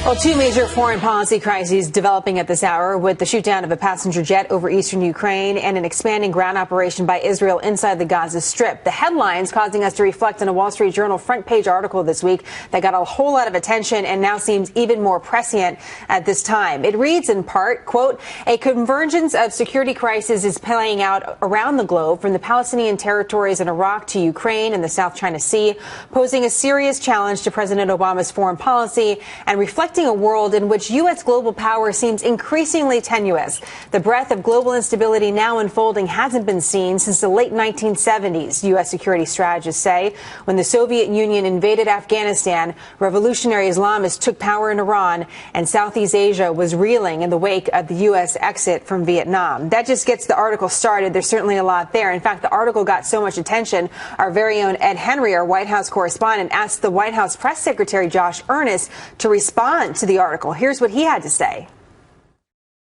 Well, two major foreign policy crises developing at this hour, with the shoot-down of a passenger jet over eastern Ukraine and an expanding ground operation by Israel inside the Gaza Strip. The headlines causing us to reflect on a Wall Street Journal front-page article this week that got a whole lot of attention and now seems even more prescient at this time. It reads in part, quote, "A convergence of security crises is playing out around the globe, from the Palestinian territories in Iraq to Ukraine and the South China Sea, posing a serious challenge to President Obama's foreign policy and reflecting a world in which U.S. global power seems increasingly tenuous. The breadth of global instability now unfolding hasn't been seen since the late 1970s, U.S. security strategists say. When the Soviet Union invaded Afghanistan, revolutionary Islamists took power in Iran, and Southeast Asia was reeling in the wake of the U.S. exit from Vietnam." That just gets the article started. There's certainly a lot there. In fact, the article got so much attention, our very own Ed Henry, our White House correspondent, asked the White House press secretary Josh Earnest to respond to the article. Here's what he had to say.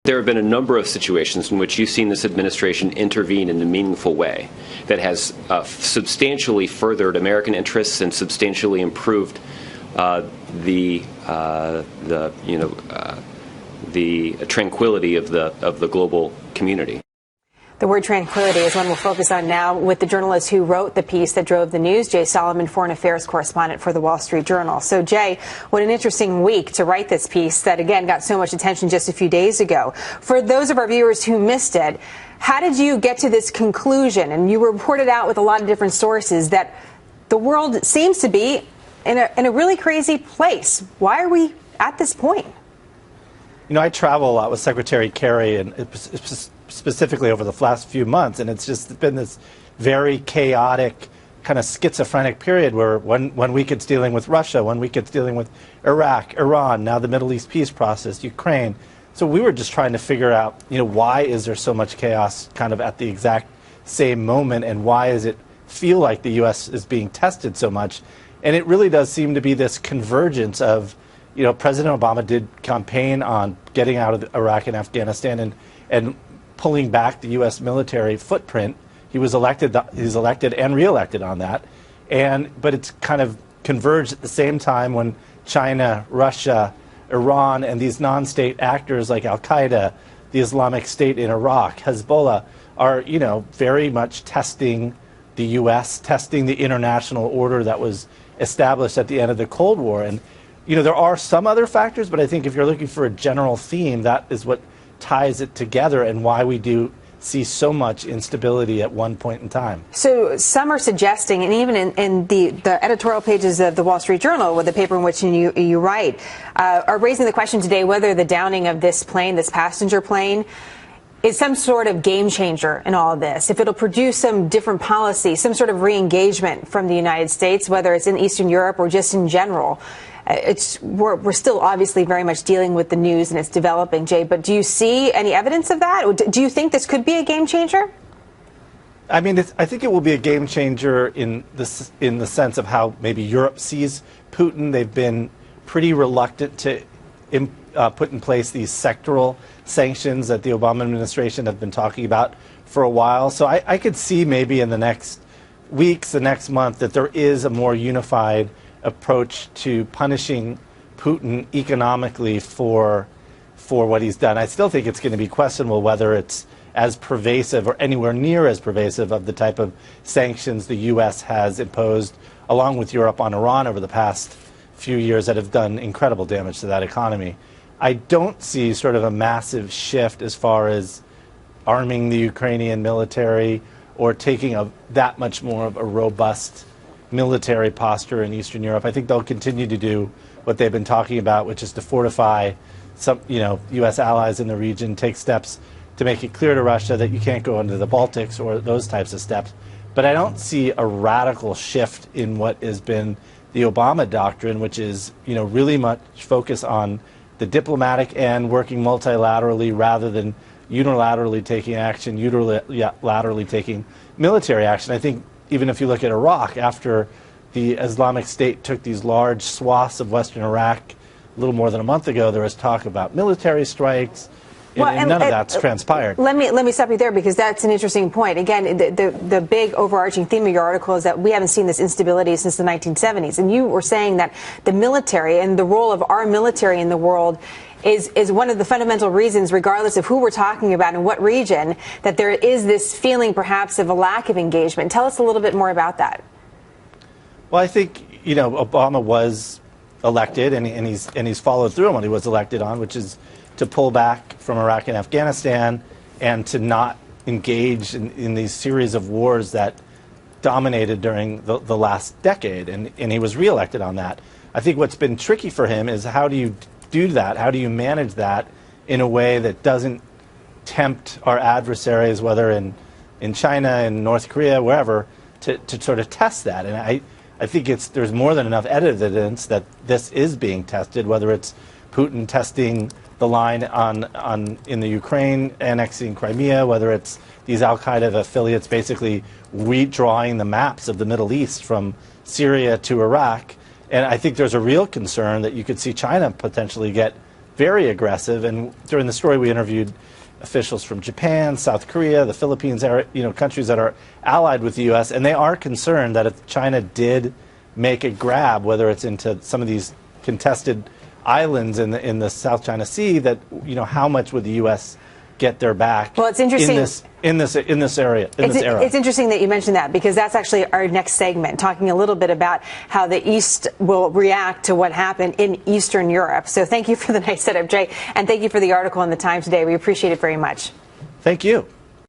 There have been a number of situations in which you've seen this administration intervene in a meaningful way that has substantially furthered American interests and substantially improved the tranquility of the global community. The word tranquility is one we'll focus on now with the journalist who wrote the piece that drove the news, Jay Solomon, foreign affairs correspondent for the Wall Street Journal. So, Jay, what an interesting week to write this piece that, again, got so much attention just a few days ago. For those of our viewers who missed it, how did you get to this conclusion? And you reported out with a lot of different sources that the world seems to be in a really crazy place. Why are we at this point? You know, I travel a lot with Secretary Kerry, and specifically over the last few months, and it's just been this very chaotic, kind of schizophrenic period where one week it's dealing with Russia, one week it's dealing with Iraq, Iran, now the Middle East peace process, Ukraine. So we were just trying to figure out, you know, why is there so much chaos kind of at the exact same moment, and why does it feel like the U.S. is being tested so much? And it really does seem to be this convergence of, you know, President Obama did campaign on getting out of Iraq and Afghanistan and pulling back the U.S. military footprint. He was elected. He's elected and reelected on that, but it's kind of converged at the same time when China, Russia, Iran, and these non-state actors like Al Qaeda, the Islamic State in Iraq, Hezbollah, are, you know, very much testing the U.S., testing the international order that was established at the end of the Cold War. And, you know, there are some other factors, but I think if you're looking for a general theme, that is what ties it together and why we do see so much instability at one point in time. So some are suggesting, and even in the editorial pages of the Wall Street Journal, with the paper in which you write, are raising the question today whether the downing of this plane, this passenger plane, is some sort of game changer in all of this. If it'll produce some different policy, some sort of re-engagement from the United States, whether it's in Eastern Europe or just in general. We're still obviously very much dealing with the news and it's developing, Jay, but do you see any evidence of that? Or do you think this could be a game changer? I mean, I think it will be a game changer in the sense of how maybe Europe sees Putin. They've been pretty reluctant to put in place these sectoral sanctions that the Obama administration have been talking about for a while. So I could see maybe in the next weeks, the next month, that there is a more unified approach to punishing Putin economically for what he's done. I still think it's going to be questionable whether it's as pervasive or anywhere near as pervasive of the type of sanctions the U.S. has imposed along with Europe on Iran over the past few years that have done incredible damage to that economy. I don't see sort of a massive shift as far as arming the Ukrainian military or taking that much more of a robust military posture in Eastern Europe. I think they'll continue to do what they've been talking about, which is to fortify some, U.S. allies in the region, take steps to make it clear to Russia that you can't go into the Baltics or those types of steps. But I don't see a radical shift in what has been the Obama doctrine, which is, really much focus on the diplomatic end, working multilaterally rather than unilaterally taking action, unilaterally taking military action. I think even if you look at Iraq, after the Islamic State took these large swaths of western Iraq a little more than a month ago, there was talk about military strikes, and none of that's transpired. Let me stop you there, because that's an interesting point. Again, the big overarching theme of your article is that we haven't seen this instability since the 1970s. And you were saying that the military and the role of our military in the world is one of the fundamental reasons, regardless of who we're talking about and what region, that there is this feeling perhaps of a lack of engagement. Tell us a little bit more about that. Well, I think, Obama was elected, and he's followed through on what he was elected on, which is to pull back from Iraq and Afghanistan and to not engage in these series of wars that dominated during the last decade, and he was reelected on that. I think what's been tricky for him is how do you do that? How do you manage that in a way that doesn't tempt our adversaries, whether in China, in North Korea, wherever, to sort of test that? And I think there's more than enough evidence that this is being tested, whether it's Putin testing the line in the Ukraine, annexing Crimea, whether it's these al-Qaeda affiliates basically redrawing the maps of the Middle East from Syria to Iraq. And I think there's a real concern that you could see China potentially get very aggressive. And during the story, we interviewed officials from Japan, South Korea, the Philippines, countries that are allied with the U.S., and they are concerned that if China did make a grab, whether it's into some of these contested islands in the South China Sea, that how much would the U.S. get their back? Well, it's interesting in this area. It's interesting that you mentioned that, because that's actually our next segment, talking a little bit about how the East will react to what happened in Eastern Europe. So thank you for the nice setup, Jay, and thank you for the article in the Times today. We appreciate it very much. Thank you.